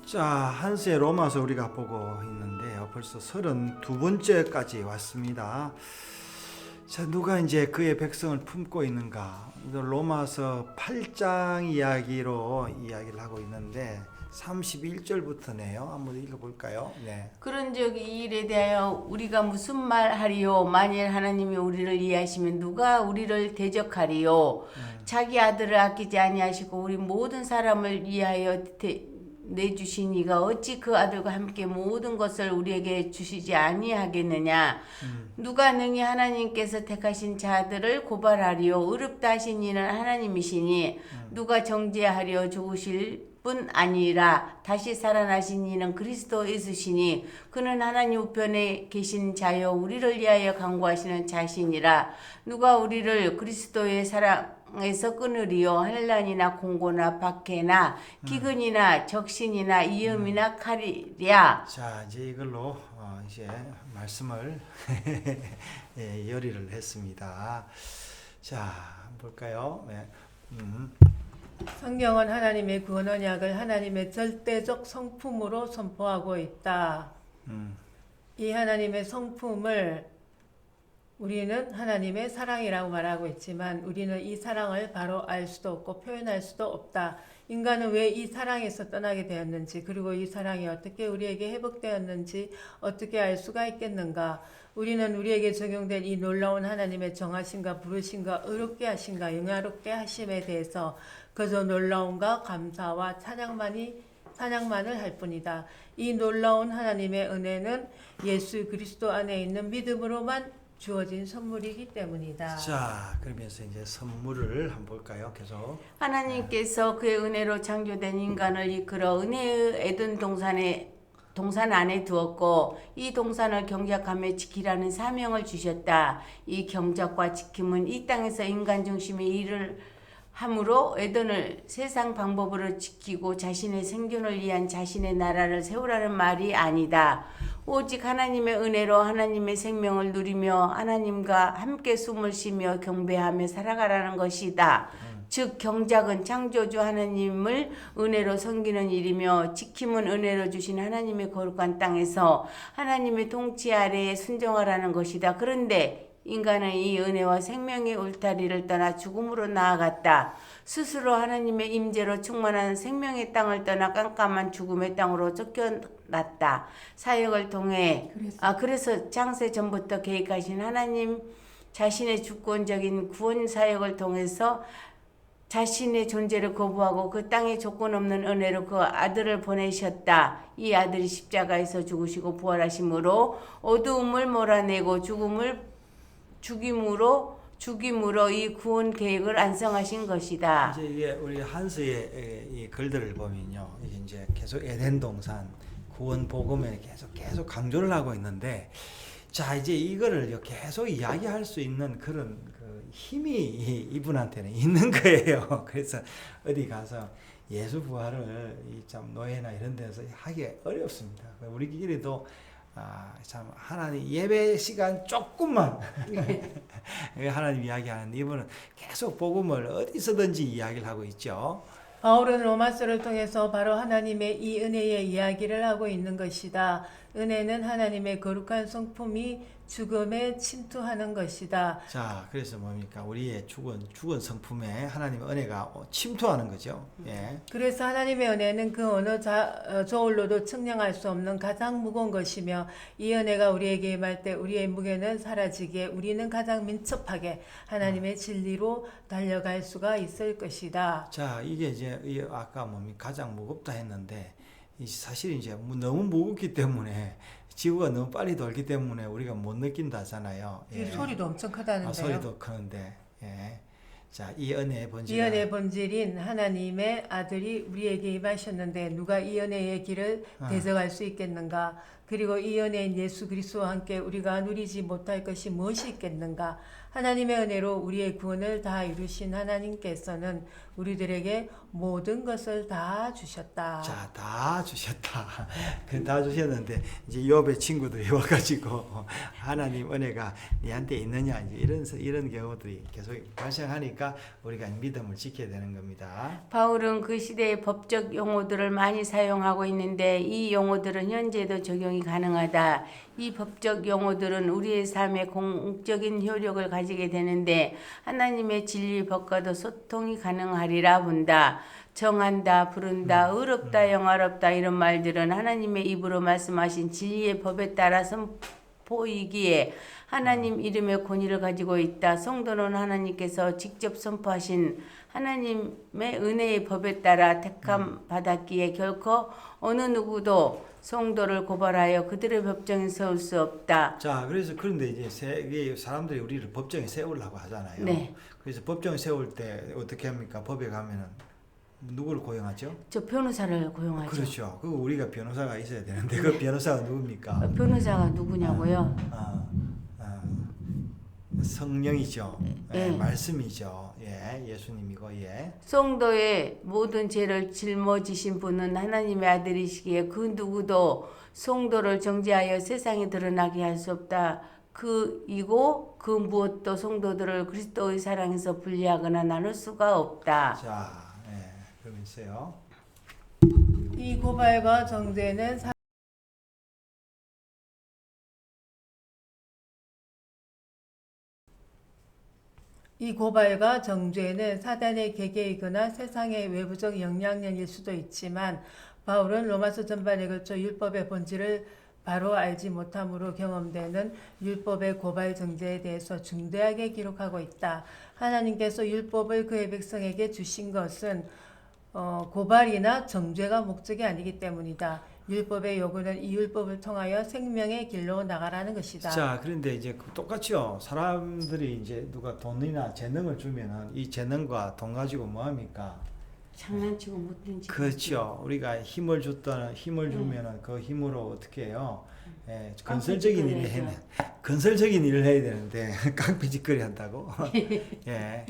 자, 한스의 로마서 우리가 보고 있는데요. 벌써 32번째까지 왔습니다. 자, 누가 이제 그의 백성을 품고 있는가? 로마서 8장 이야기로 이야기를 하고 있는데 31절부터네요. 한번 읽어볼까요? 네. 그런즉 이 일에 대하여 우리가 무슨 말하리요? 만일 하나님이 우리를 이해하시면 누가 우리를 대적하리요? 자기 아들을 아끼지 아니하시고 우리 모든 사람을 위하여 내주신 이가 어찌 그 아들과 함께 모든 것을 우리에게 주시지 아니하겠느냐? 누가 능히 하나님께서 택하신 자들을 고발하리요? 의롭다 하신 이는 하나님이시니 누가 정죄하려 죽으실 뿐 아니라 다시 살아나신 이는 그리스도 예수시니 그는 하나님 우편에 계신 자여 우리를 위하여 간구하시는 자신이라. 누가 우리를 그리스도의 사랑에서 끊으리요? 환난이나 공고나 박해나 기근이나 적신이나 위험이나 칼이랴. 자, 이제 이걸로 이제 말씀을 예, 열의를 했습니다. 자, 볼까요? 네. 성경은 하나님의 구원 언약을 하나님의 절대적 성품으로 선포하고 있다. 이 하나님의 성품을 우리는 하나님의 사랑이라고 말하고 있지만 우리는 이 사랑을 바로 알 수도 없고 표현할 수도 없다. 인간은 왜 이 사랑에서 떠나게 되었는지, 그리고 이 사랑이 어떻게 우리에게 회복되었는지 어떻게 알 수가 있겠는가? 우리는 우리에게 적용된 이 놀라운 하나님의 정하심과 부르심과 의롭게 하심과 영화롭게 하심에 대해서 그저 놀라움과 감사와 찬양만을 할 뿐이다. 이 놀라운 하나님의 은혜는 예수 그리스도 안에 있는 믿음으로만 주어진 선물이기 때문이다. 자, 그러면서 이제 선물을 한번 볼까요? 계속. 하나님께서 그의 은혜로 창조된 인간을 이끌어 은혜의 에덴 동산 안에 두었고 이 동산을 경작하며 지키라는 사명을 주셨다. 이 경작과 지킴은 이 땅에서 인간 중심의 일을 함으로 에덴을 세상 방법으로 지키고 자신의 생존을 위한 자신의 나라를 세우라는 말이 아니다. 오직 하나님의 은혜로 하나님의 생명을 누리며 하나님과 함께 숨을 쉬며 경배하며 살아가라는 것이다. 즉 경작은 창조주 하나님을 은혜로 섬기는 일이며 지킴은 은혜로 주신 하나님의 거룩한 땅에서 하나님의 통치 아래에 순종하라는 것이다. 그런데 인간은 이 은혜와 생명의 울타리를 떠나 죽음으로 나아갔다. 스스로 하나님의 임재로 충만한 생명의 땅을 떠나 깜깜한 죽음의 땅으로 쫓겨났다. 사역을 통해 그래서 창세 전부터 계획하신 하나님 자신의 주권적인 구원 사역을 통해서 자신의 존재를 거부하고 그 땅에 조건 없는 은혜로 그 아들을 보내셨다. 이 아들이 십자가에서 죽으시고 부활하심으로 어두움을 몰아내고 죽임으로 이 구원 계획을 완성하신 것이다. 이제 이게 우리 한스의 이 글들을 보면요, 이게 이제 계속 에덴 동산 구원 복음에 계속 강조를 하고 있는데, 자 이제 이거를 계속 이야기할 수 있는 그런 그 힘이 이분한테는 있는 거예요. 그래서 어디 가서 예수 부활을 참 노예나 이런 데서 하기 어렵습니다. 우리끼리도 참 하나님 예배 시간 조금만 하나님 이야기하는 이분은 계속 복음을 어디서든지 이야기를 하고 있죠. 바울은 로마서를 통해서 바로 하나님의 이 은혜의 이야기를 하고 있는 것이다. 은혜는 하나님의 거룩한 성품이 죽음에 침투하는 것이다. 자, 그래서 뭡니까? 우리의 죽은 성품에 하나님의 은혜가 침투하는 거죠. 예. 그래서 하나님의 은혜는 그 어느 저울로도 측량할 수 없는 가장 무거운 것이며 이 은혜가 우리에게 임할 때 우리의 무게는 사라지게 우리는 가장 민첩하게 하나님의 진리로 달려갈 수가 있을 것이다. 자, 이게 이제 아까 뭡니까? 가장 무겁다 했는데 사실 이제 너무 무겁기 때문에 지구가 너무 빨리 돌기 때문에 우리가 못 느낀다잖아요. 이 소리도 엄청 크다는데요. 소리도 크는데. 예. 자, 이 은혜의 본질. 이 은혜의 본질인 하나님의 아들이 우리에게 임하셨는데 누가 이 은혜의 길을 대적할 수 있겠는가? 그리고 이 은혜인 예수 그리스도와 함께 우리가 누리지 못할 것이 무엇이 있겠는가? 하나님의 은혜로 우리의 구원을 다 이루신 하나님께서는 우리들에게 모든 것을 다 주셨다. 자, 다 주셨다. 다 주셨는데 이제 욥의 친구들이 와가지고 하나님 은혜가 네한테 있느냐 이제 이런 경우들이 계속 발생하니까 우리가 믿음을 지켜야 되는 겁니다. 바울은 그 시대의 법적 용어들을 많이 사용하고 있는데 이 용어들은 현재도 적용이 가능하다. 이 법적 용어들은 우리의 삶에 공적인 효력을 가지게 되는데 하나님의 진리 법과도 소통이 가능하리라 본다. 정한다, 부른다, 의롭다, 영화롭다 이런 말들은 하나님의 입으로 말씀하신 진리의 법에 따라 선포이기에 하나님 이름의 권위를 가지고 있다. 성도는 하나님께서 직접 선포하신 하나님의 은혜의 법에 따라 택함 받았기에 결코 어느 누구도 성도를 고발하여 그들의 법정에 세울 수 없다. 자, 그런데 이제 사람들이 우리를 법정에 세우려고 하잖아요. 네. 그래서 법정에 세울 때 어떻게 합니까? 법에 가면은 누구를 고용하죠? 저 변호사를 고용하죠. 그렇죠. 그 우리가 변호사가 있어야 되는데 그 변호사가 누굽니까? 변호사가 누구냐고요? 성령이죠. 네. 말씀이죠. 예수님이고 성도의 모든 죄를 짊어지신 분은 하나님의 아들이시기에 그 누구도 성도를 정죄하여 세상에 드러나게 할 수 없다. 그이고 그 무엇도 성도들을 그리스도의 사랑에서 분리하거나 나눌 수가 없다. 자, 그럼 있어요. 이 고발과 정죄는 이 고발과 정죄는 사단의 계계이거나 세상의 외부적 영향력일 수도 있지만 바울은 로마서 전반에 걸쳐 율법의 본질을 바로 알지 못함으로 경험되는 율법의 고발 정죄에 대해서 중대하게 기록하고 있다. 하나님께서 율법을 그의 백성에게 주신 것은 고발이나 정죄가 목적이 아니기 때문이다. 율법의 요구는 이 율법을 통하여 생명의 길로 나가라는 것이다. 자, 그런데 이제 똑같죠. 사람들이 이제 누가 돈이나 재능을 주면은 이 재능과 돈 가지고 뭐 합니까? 장난치고 못된 짓. 그렇죠. 우리가 힘을 주면은 그 힘으로 어떻게 해요? 건설적인 일을 해야 되는데 깡패짓거리 한다고. 예.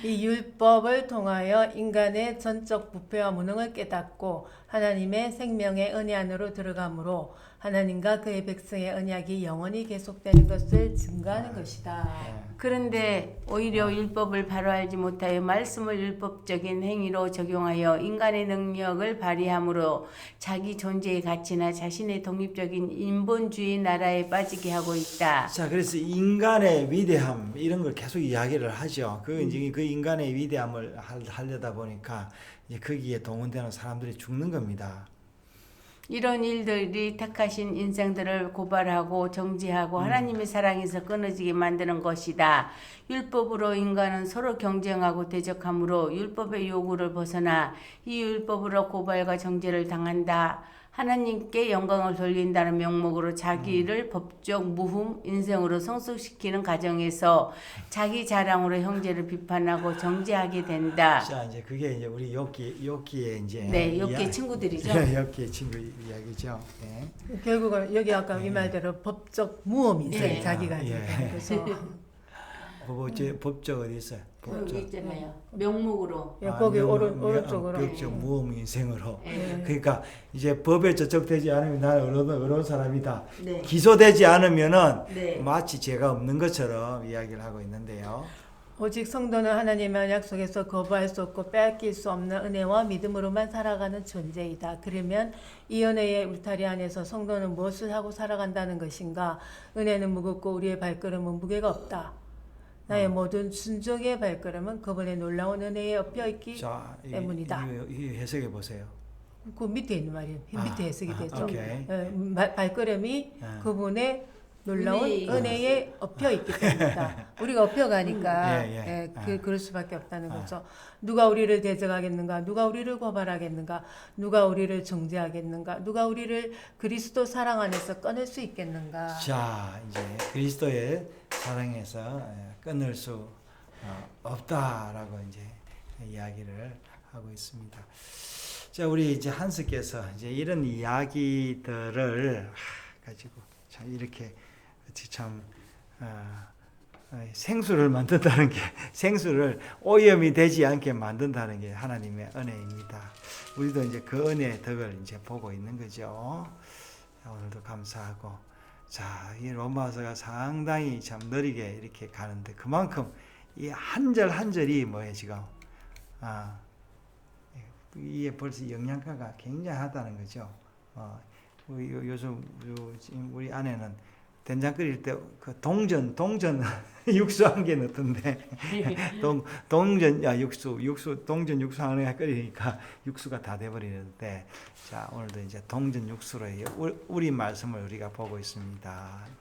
이 율법을 통하여 인간의 전적 부패와 무능을 깨닫고 하나님의 생명의 은혜 안으로 들어가므로 하나님과 그의 백성의 언약이 영원히 계속되는 것을 증거하는 것이다. 그런데 오히려 율법을 바로 알지 못하여 말씀을 율법적인 행위로 적용하여 인간의 능력을 발휘함으로 자기 존재의 가치나 자신의 독립적인 인본주의 나라에 빠지게 하고 있다. 자, 그래서 인간의 위대함 이런 걸 계속 이야기를 하죠. 이제 그 인간의 위대함을 하려다 보니까 이제 거기에 동원되는 사람들이 죽는 겁니다. 이런 일들이 택하신 인생들을 고발하고 정죄하고 하나님의 사랑에서 끊어지게 만드는 것이다. 율법으로 인간은 서로 경쟁하고 대적하므로 율법의 요구를 벗어나 이 율법으로 고발과 정죄를 당한다. 하나님께 영광을 돌린다는 명목으로 자기를 법적 무흠 인생으로 성숙시키는 과정에서 자기 자랑으로 형제를 비판하고 정죄하게 된다. 자, 이제 그게 이제 우리 욥기의 이제 욥기의 친구들이죠. 욥기의 친구 이야기죠. 결국은 여기 아까 이 말대로 법적 무험이 있어요. 예. 자기가. 그래서 법적 어디 있어요? 여기 있잖아요. 명목으로. 거기 오른쪽으로. 법적 무험 인생으로. 네. 그러니까 이제 법에 저촉되지 않으면 나는 어려운 사람이다. 네. 기소되지 않으면은 네. 마치 죄가 없는 것처럼 이야기를 하고 있는데요. 오직 성도는 하나님의 언약 속에서 거부할 수 없고 빼앗길 수 없는 은혜와 믿음으로만 살아가는 존재이다. 그러면 이 은혜의 울타리 안에서 성도는 무엇을 하고 살아간다는 것인가? 은혜는 무겁고 우리의 발걸음은 무게가 없다. 나의 모든 순종의 발걸음은 그분의 놀라운 은혜에 엎여있기 때문이다. 이 해석해 보세요. 그 밑에 있는 말이에요. 밑에 해석이 되죠. 오케이. 발걸음이 그분의 놀라운 은혜에 엎여있기 때문이다. 우리가 엎여가니까 그럴 수밖에 없다는 거죠. 누가 우리를 대적하겠는가? 누가 우리를 고발하겠는가? 누가 우리를 정죄하겠는가? 누가 우리를 그리스도 사랑 안에서 꺼낼 수 있겠는가? 자, 이제 그리스도의 사랑에서 끊을 수 없다라고 이제 이야기를 하고 있습니다. 자, 우리 이제 한스께서 이제 이런 이야기들을 가지고 참 이렇게 참 생수를 만든다는 게 생수를 오염이 되지 않게 만든다는 게 하나님의 은혜입니다. 우리도 이제 그 은혜의 덕을 이제 보고 있는 거죠. 오늘도 감사하고 자, 이 로마서가 상당히 참 느리게 이렇게 가는데 그만큼 이 한 절 한 절이 뭐예요 지금 이게 벌써 영양가가 굉장하다는 거죠. 요즘 우리 아내는 된장 끓일 때 그 동전 육수 한 개 넣던데 동전 동전 육수 하나 끓이니까 육수가 다 돼버리는데 자 오늘도 이제 동전 육수로 우리 말씀을 우리가 보고 있습니다.